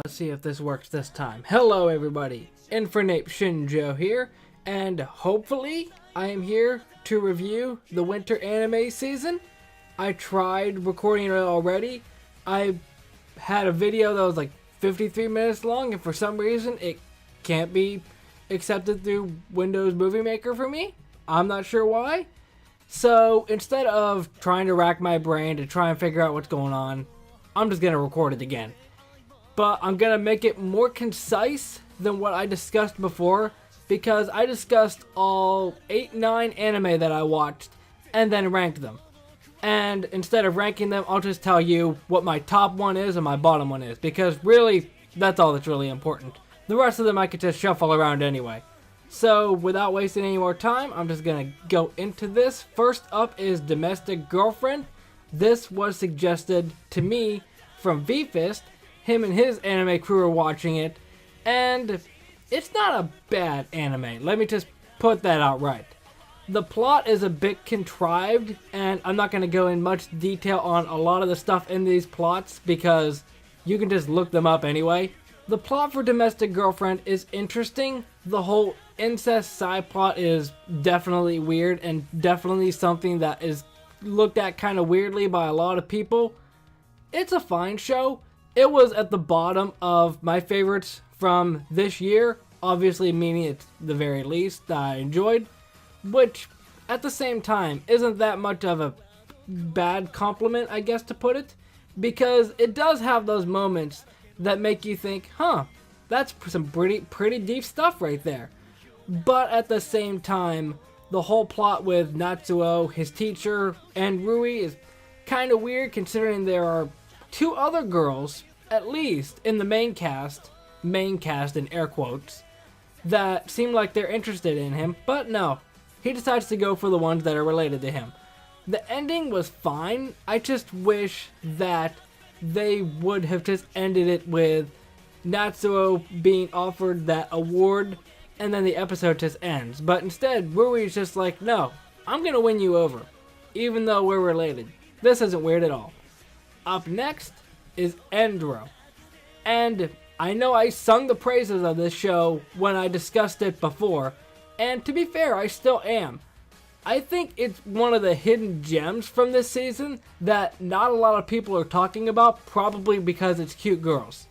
Let's see if this works this time. Hello everybody, Infernape Shinjo here, and hopefully I am here to review the winter anime season. I tried recording it already. I had a video that was like 53 minutes long, and for some reason it can't be accepted through Windows Movie Maker for me. I'm not sure why. So instead of trying to rack my brain to try and figure out what's going on, I'm just gonna record it again. But I'm gonna make it more concise than what I discussed before, because I discussed all 8-9 anime that I watched and then ranked them. And instead of ranking them, I'll just tell you what my top one is and my bottom one is, because really, that's all that's really important. The rest of them I could just shuffle around anyway. So without wasting any more time, I'm just gonna go into this. First up is Domestic Girlfriend. This was suggested to me from V-Fist. Him and his anime crew are watching it, and it's not a bad anime. Let me just put that out right. The plot is a bit contrived, and I'm not going to go in much detail on a lot of the stuff in these plots because you can just look them up anyway. The plot for Domestic Girlfriend is interesting. The whole incest side plot is definitely weird and definitely something that is looked at kind of weirdly by a lot of people. It's a fine show. It was at the bottom of my favorites from this year, obviously meaning it's the very least that I enjoyed, which at the same time isn't that much of a bad compliment, I guess, to put it, because it does have those moments that make you think, huh, that's some pretty deep stuff right there. But at the same time, the whole plot with Natsuo, his teacher, and Rui is kind of weird, considering there are two other girls, at least in the main cast in air quotes, that seem like they're interested in him, but no, he decides to go for the ones that are related to him. The ending was fine. I just wish that they would have just ended it with Natsuo being offered that award and then the episode just ends. But instead, Rui's just like, no, I'm gonna win you over, even though we're related. This isn't weird at all. Up next is Endro. And I know I sung the praises of this show when I discussed it before, and to be fair, I still am. I think it's one of the hidden gems from this season that not a lot of people are talking about, probably because it's cute girls.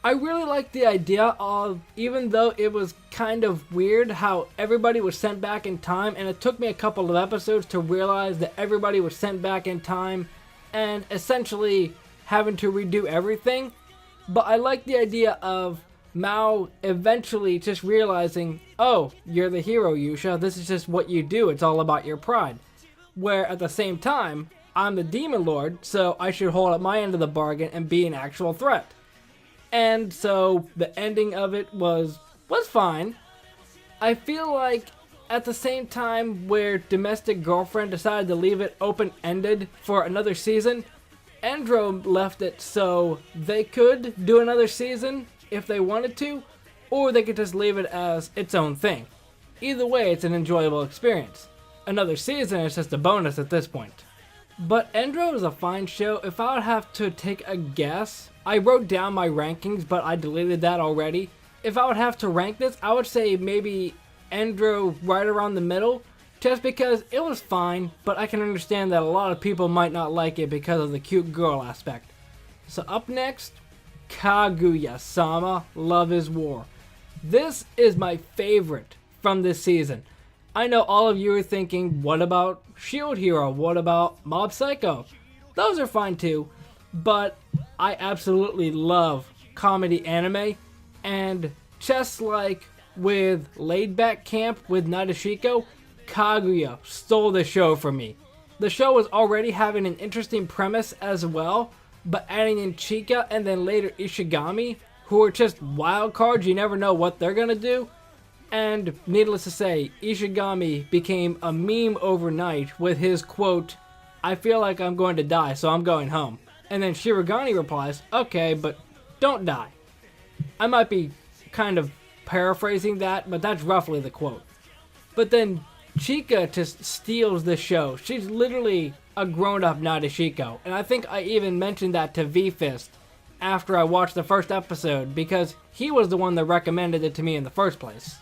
I really like the idea of, even though it was kind of weird how everybody was sent back in time, and it took me a couple of episodes to realize that everybody was sent back in time and essentially having to redo everything. But I like the idea of Mao eventually just realizing, oh, you're the hero, Yusha, this is just what you do, it's all about your pride. Where at the same time, I'm the Demon Lord, so I should hold up my end of the bargain and be an actual threat. And so the ending of it was fine. I feel like at the same time where Domestic Girlfriend decided to leave it open-ended for another season, Endro left it so they could do another season if they wanted to, or they could just leave it as its own thing. Either way, it's an enjoyable experience. Another season is just a bonus at this point. But Endro is a fine show. If I would have to take a guess, I wrote down my rankings, but I deleted that already. If I would have to rank this, I would say maybe Endro right around the middle, just because it was fine, but I can understand that a lot of people might not like it because of the cute girl aspect. So up next, Kaguya-sama, Love is War. This is my favorite from this season. I know all of you are thinking, what about Shield Hero? What about Mob Psycho? Those are fine too, but I absolutely love comedy anime, and just like with Laid Back Camp with Nadeshiko, Kaguya stole the show from me. The show was already having an interesting premise as well, but adding in Chika and then later Ishigami, who are just wild cards, you never know what they're gonna do. And needless to say, Ishigami became a meme overnight with his quote, "I feel like I'm going to die, so I'm going home." And then Shirogane replies, "Okay, but don't die." I might be kind of paraphrasing that, but that's roughly the quote. But then Chika just steals the show. She's literally a grown-up Nadeshiko, and I think I even mentioned that to V-Fist after I watched the first episode because he was the one that recommended it to me in the first place.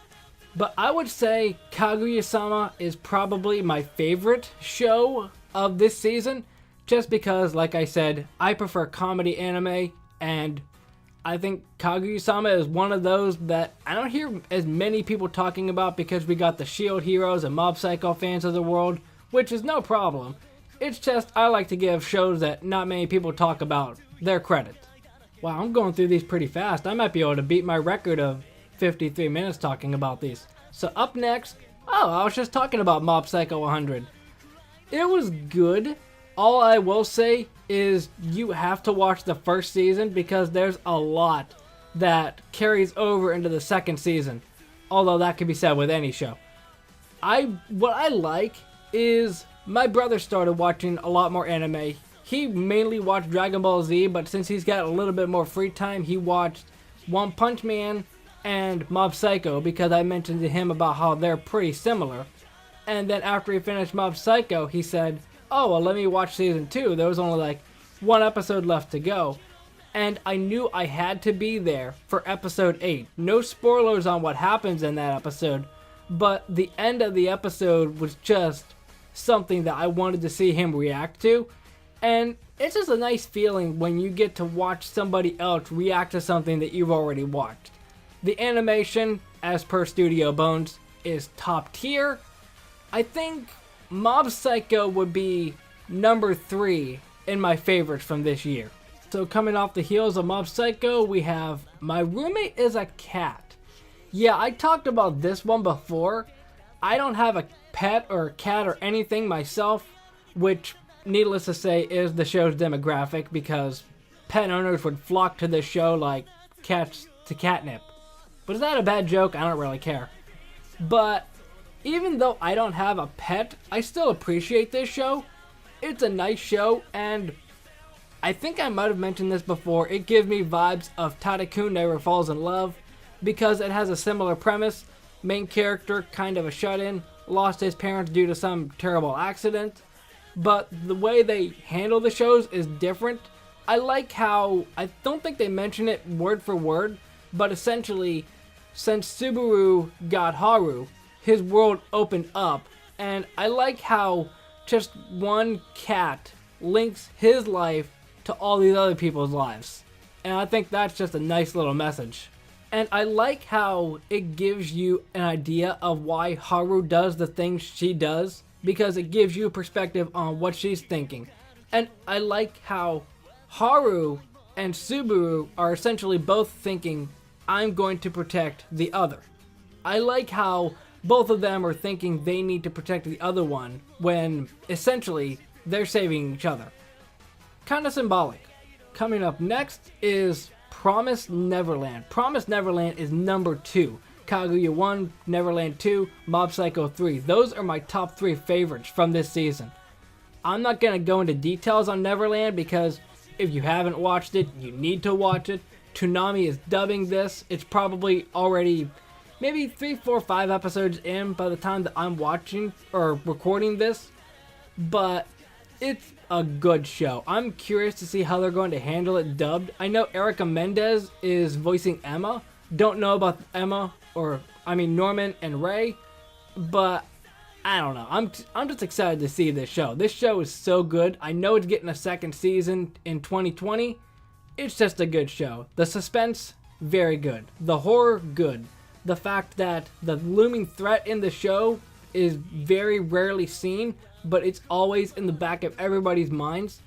But I would say Kaguya-sama is probably my favorite show of this season, just because, like I said, I prefer comedy anime, and I think Kaguya-sama is one of those that I don't hear as many people talking about because we got the Shield heroes and Mob Psycho fans of the world, which is no problem. It's just I like to give shows that not many people talk about their credit. Wow, I'm going through these pretty fast. I might be able to beat my record of 53 minutes talking about these. So up next, I was just talking about Mob Psycho 100. It was good. All I will say is you have to watch the first season because there's a lot that carries over into the second season. Although that could be said with any show. What I like is my brother started watching a lot more anime. He mainly watched Dragon Ball Z, but since he's got a little bit more free time, he watched One Punch Man and Mob Psycho because I mentioned to him about how they're pretty similar. And then after he finished Mob Psycho, he said, oh, well, let me watch season 2. There was only like one episode left to go. And I knew I had to be there for episode 8. No spoilers on what happens in that episode, but the end of the episode was just something that I wanted to see him react to. And it's just a nice feeling when you get to watch somebody else react to something that you've already watched. The animation, as per Studio Bones, is top tier. I think Mob Psycho would be number 3 in my favorites from this year. So coming off the heels of Mob Psycho, we have My Roommate is a Cat. Yeah, I talked about this one before. I don't have a pet or a cat or anything myself, which, needless to say, is the show's demographic because pet owners would flock to this show like cats to catnip. But is that a bad joke? I don't really care. But even though I don't have a pet, I still appreciate this show. It's a nice show, and I think I might have mentioned this before. It gives me vibes of Tadakun Never Falls in Love because it has a similar premise. Main character, kind of a shut-in, lost his parents due to some terrible accident. But the way they handle the shows is different. I like how, I don't think they mention it word for word, but essentially, since Subaru got Haru, his world opened up, and I like how just one cat links his life to all these other people's lives. And I think that's just a nice little message. And I like how it gives you an idea of why Haru does the things she does, because it gives you a perspective on what she's thinking. And I like how Haru and Subaru are essentially both thinking, I'm going to protect the other. I like how both of them are thinking they need to protect the other one when essentially they're saving each other. Kind of symbolic. Coming up next is Promised Neverland. Promised Neverland is number 2. Kaguya 1, Neverland 2, Mob Psycho 3. Those are my top 3 favorites from this season. I'm not going to go into details on Neverland because if you haven't watched it, you need to watch it. Toonami is dubbing this. It's probably already maybe 3, 4, 5 episodes in by the time that I'm watching or recording this. But it's a good show. I'm curious to see how they're going to handle it dubbed. I know Erica Mendez is voicing Emma. Don't know about Emma Norman and Ray, but I don't know. I'm just excited to see this show. This show is so good. I know it's getting a second season in 2020. It's just a good show. The suspense, very good. The horror, good. The fact that the looming threat in the show is very rarely seen, but it's always in the back of everybody's minds.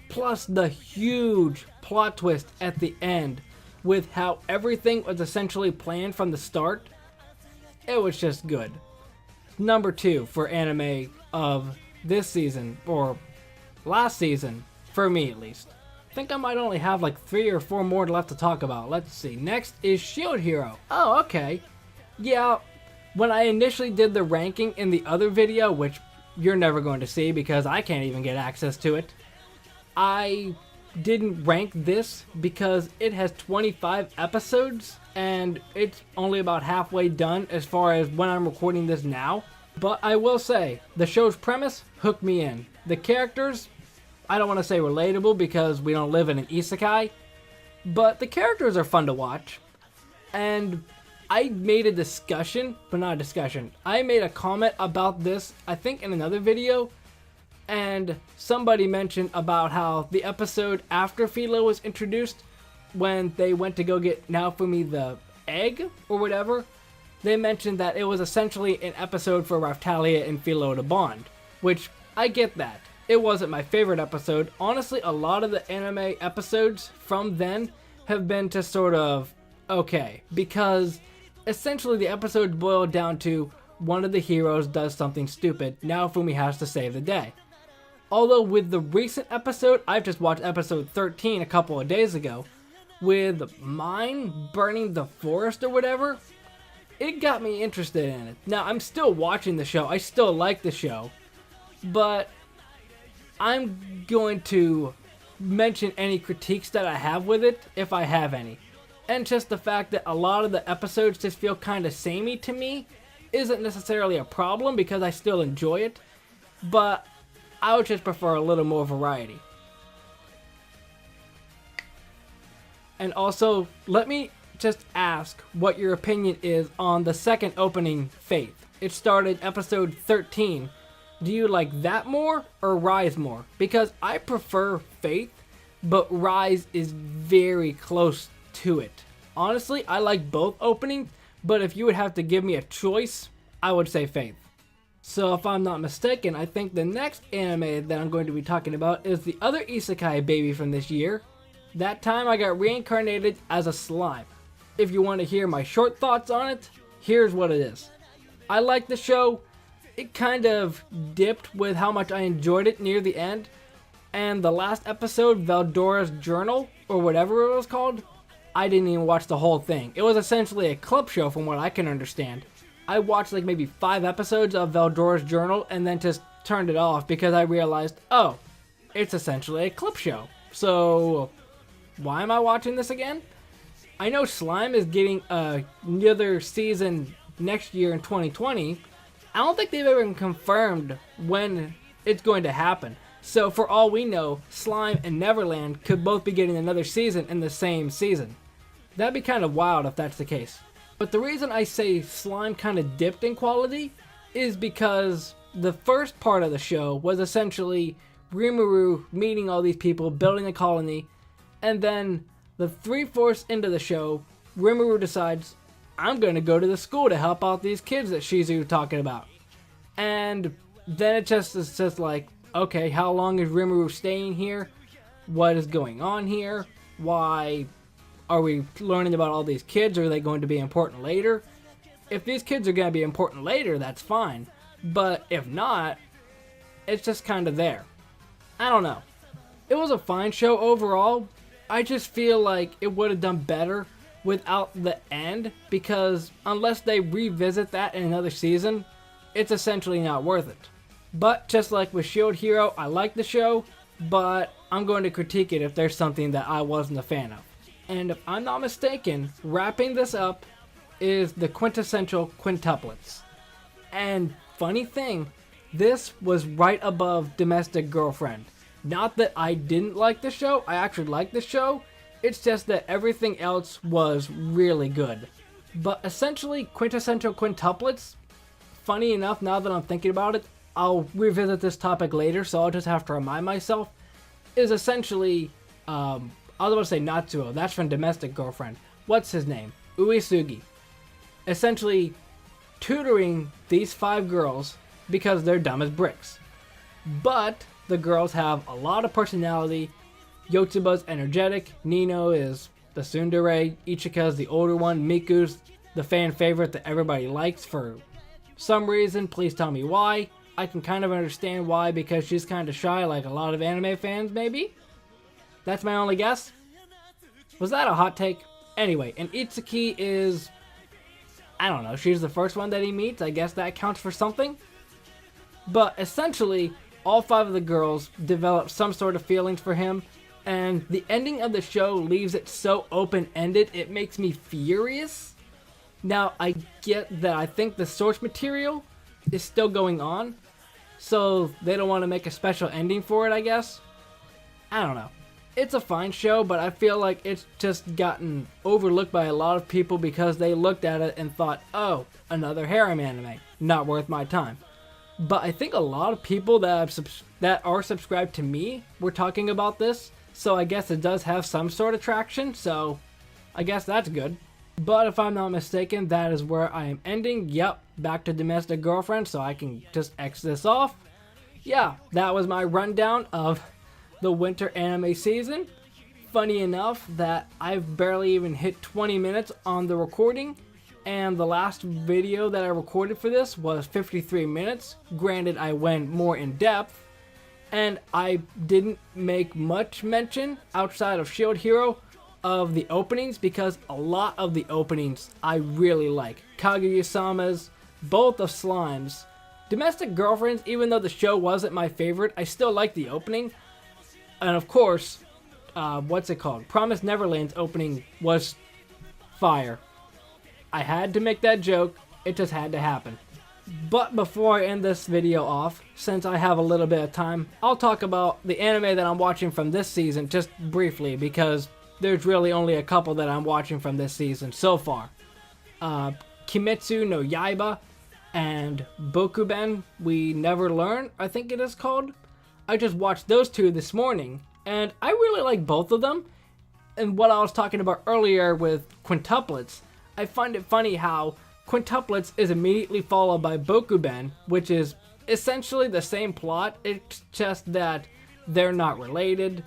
Plus the huge plot twist at the end with how everything was essentially planned from the start. It was just good. Number 2 for anime of this season, or last season, for me at least. I think I might only have like 3 or 4 more left to talk about. Let's see. Next is Shield Hero. Oh, okay. Yeah, when I initially did the ranking in the other video, which you're never going to see because I can't even get access to it, I didn't rank this because it has 25 episodes and it's only about halfway done as far as when I'm recording this now. But I will say, the show's premise hooked me in. The characters, I don't want to say relatable because we don't live in an isekai, but the characters are fun to watch. And I made a discussion, but not a discussion. I made a comment about this, I think in another video, and somebody mentioned about how the episode after Philo was introduced, when they went to go get Naofumi the egg or whatever, they mentioned that it was essentially an episode for Raphtalia and Philo to bond, which I get that. It wasn't my favorite episode. Honestly, a lot of the anime episodes from then have been just sort of okay, because essentially the episode boiled down to one of the heroes does something stupid, Naofumi has to save the day. Although with the recent episode, I've just watched episode 13 a couple of days ago, with mine burning the forest or whatever, it got me interested in it. Now, I'm still watching the show, I still like the show, but I'm going to mention any critiques that I have with it, if I have any. And just the fact that a lot of the episodes just feel kind of samey to me isn't necessarily a problem, because I still enjoy it, but I would just prefer a little more variety. And also, let me just ask what your opinion is on the second opening, Faith. It started episode 13. Do you like that more or Rise more? Because I prefer Faith, but Rise is very close to it. Honestly, I like both openings, but if you would have to give me a choice, I would say Faith. So if I'm not mistaken, I think the next anime that I'm going to be talking about is the other isekai baby from this year. That time I got reincarnated as a slime. If you want to hear my short thoughts on it, here's what it is. I like the show. It kind of dipped with how much I enjoyed it near the end. And the last episode, Veldora's Journal, or whatever it was called, I didn't even watch the whole thing. It was essentially a clip show from what I can understand. I watched like maybe 5 episodes of Veldora's Journal and then just turned it off because I realized, oh, it's essentially a clip show. So, why am I watching this again? I know Slime is getting another season next year in 2020. I don't think they've ever confirmed when it's going to happen. So for all we know, Slime and Neverland could both be getting another season in the same season. That'd be kind of wild if that's the case. But the reason I say Slime kind of dipped in quality is because the first part of the show was essentially Rimuru meeting all these people, building a colony, and then the 3/4 into the show, Rimuru decides, I'm going to go to the school to help out these kids that Shizu's talking about. And then it's just like, okay, how long is Rimuru staying here? What is going on here? Why are we learning about all these kids? Are they going to be important later? If these kids are going to be important later, that's fine. But if not, it's just kind of there. I don't know. It was a fine show overall. I just feel like it would have done better without the end, because unless they revisit that in another season, it's essentially not worth it. But just like with Shield Hero, I like the show, but I'm going to critique it if there's something that I wasn't a fan of. And if I'm not mistaken, wrapping this up is the quintessential quintuplets. And funny thing, this was right above Domestic Girlfriend. Not that I didn't like the show, I actually liked the show, it's just that everything else was really good. But essentially, quintessential quintuplets, funny enough, now that I'm thinking about it, I'll revisit this topic later, so I'll just have to remind myself, is essentially, I was about to say Natsuo, that's from Domestic Girlfriend. What's his name? Uesugi. Essentially, tutoring these 5 girls because they're dumb as bricks. But the girls have a lot of personality. Yotsuba's energetic, Nino is the tsundere, Ichika's the older one, Miku's the fan favorite that everybody likes for some reason. Please tell me why. I can kind of understand why, because she's kind of shy like a lot of anime fans maybe. That's my only guess. Was that a hot take? Anyway, and Itsuki is, I don't know, she's the first one that he meets. I guess that counts for something. But essentially, all 5 of the girls develop some sort of feelings for him. And the ending of the show leaves it so open-ended, it makes me furious. Now, I get that I think the source material is still going on, so they don't want to make a special ending for it, I guess. I don't know. it's a fine show, but I feel like it's just gotten overlooked by a lot of people because they looked at it and thought, oh, another harem anime, not worth my time. But I think a lot of people that are subscribed to me were talking about this, so I guess it does have some sort of traction, so I guess that's good. But if I'm not mistaken, that is where I am ending. Yep, back to Domestic Girlfriend, so I can just X this off. Yeah, that was my rundown of the winter anime season. Funny enough that I've barely even hit 20 minutes on the recording, and the last video that I recorded for this was 53 minutes. Granted, I went more in depth, and I didn't make much mention outside of Shield Hero of the openings because a lot of the openings I really like. Kaguya-sama's, both of Slime's. Domestic Girlfriends, even though the show wasn't my favorite, I still like the opening. And of course, what's it called? Promised Neverland's opening was fire. I had to make that joke, it just had to happen. But before I end this video off, since I have a little bit of time, I'll talk about the anime that I'm watching from this season just briefly because there's really only a couple that I'm watching from this season so far. Kimetsu no Yaiba and Bokuben We Never Learn, I think it is called. I just watched those two this morning, and I really like both of them. And what I was talking about earlier with quintuplets, I find it funny how quintuplets is immediately followed by Bokuben, which is essentially the same plot, it's just that they're not related.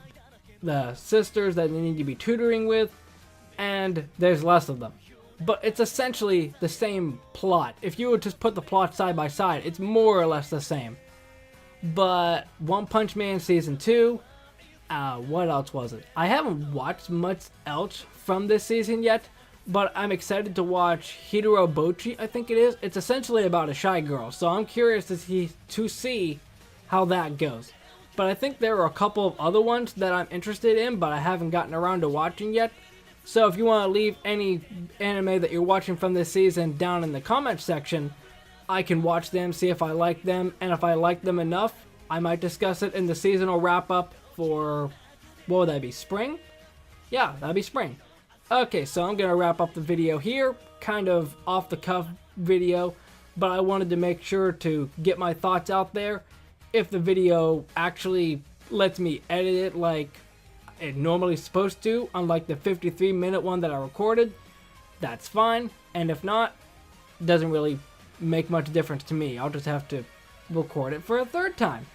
The sisters that they need to be tutoring with, and there's less of them. But it's essentially the same plot. If you would just put the plot side by side, it's more or less the same. But One Punch Man Season 2, what else was it? I haven't watched much else from this season yet, but I'm excited to watch Hitoro Bochi, I think it is. It's essentially about a shy girl, so I'm curious to see how that goes. But I think there are a couple of other ones that I'm interested in, but I haven't gotten around to watching yet. So if you want to leave any anime that you're watching from this season down in the comments section, I can watch them, see if I like them, and if I like them enough, I might discuss it in the seasonal wrap-up for, what would that be, spring? Yeah, that'd be spring. Okay, so I'm going to wrap up the video here, kind of off-the-cuff video, but I wanted to make sure to get my thoughts out there. If the video actually lets me edit it like it normally is supposed to, unlike the 53-minute one that I recorded, that's fine. And if not, it doesn't really make much difference to me. I'll just have to record it for a third time.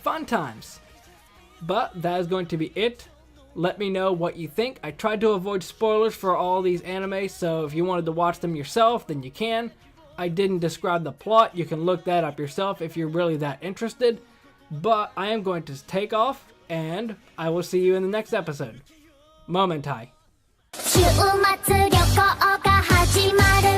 Fun times. But that is going to be it. Let me know what you think. I tried to avoid spoilers for all these anime, so if you wanted to watch them yourself, then you can. I didn't describe the plot. You can look that up yourself if you're really that interested. But I am going to take off, and I will see you in the next episode. Momentai. 週末旅行が始まる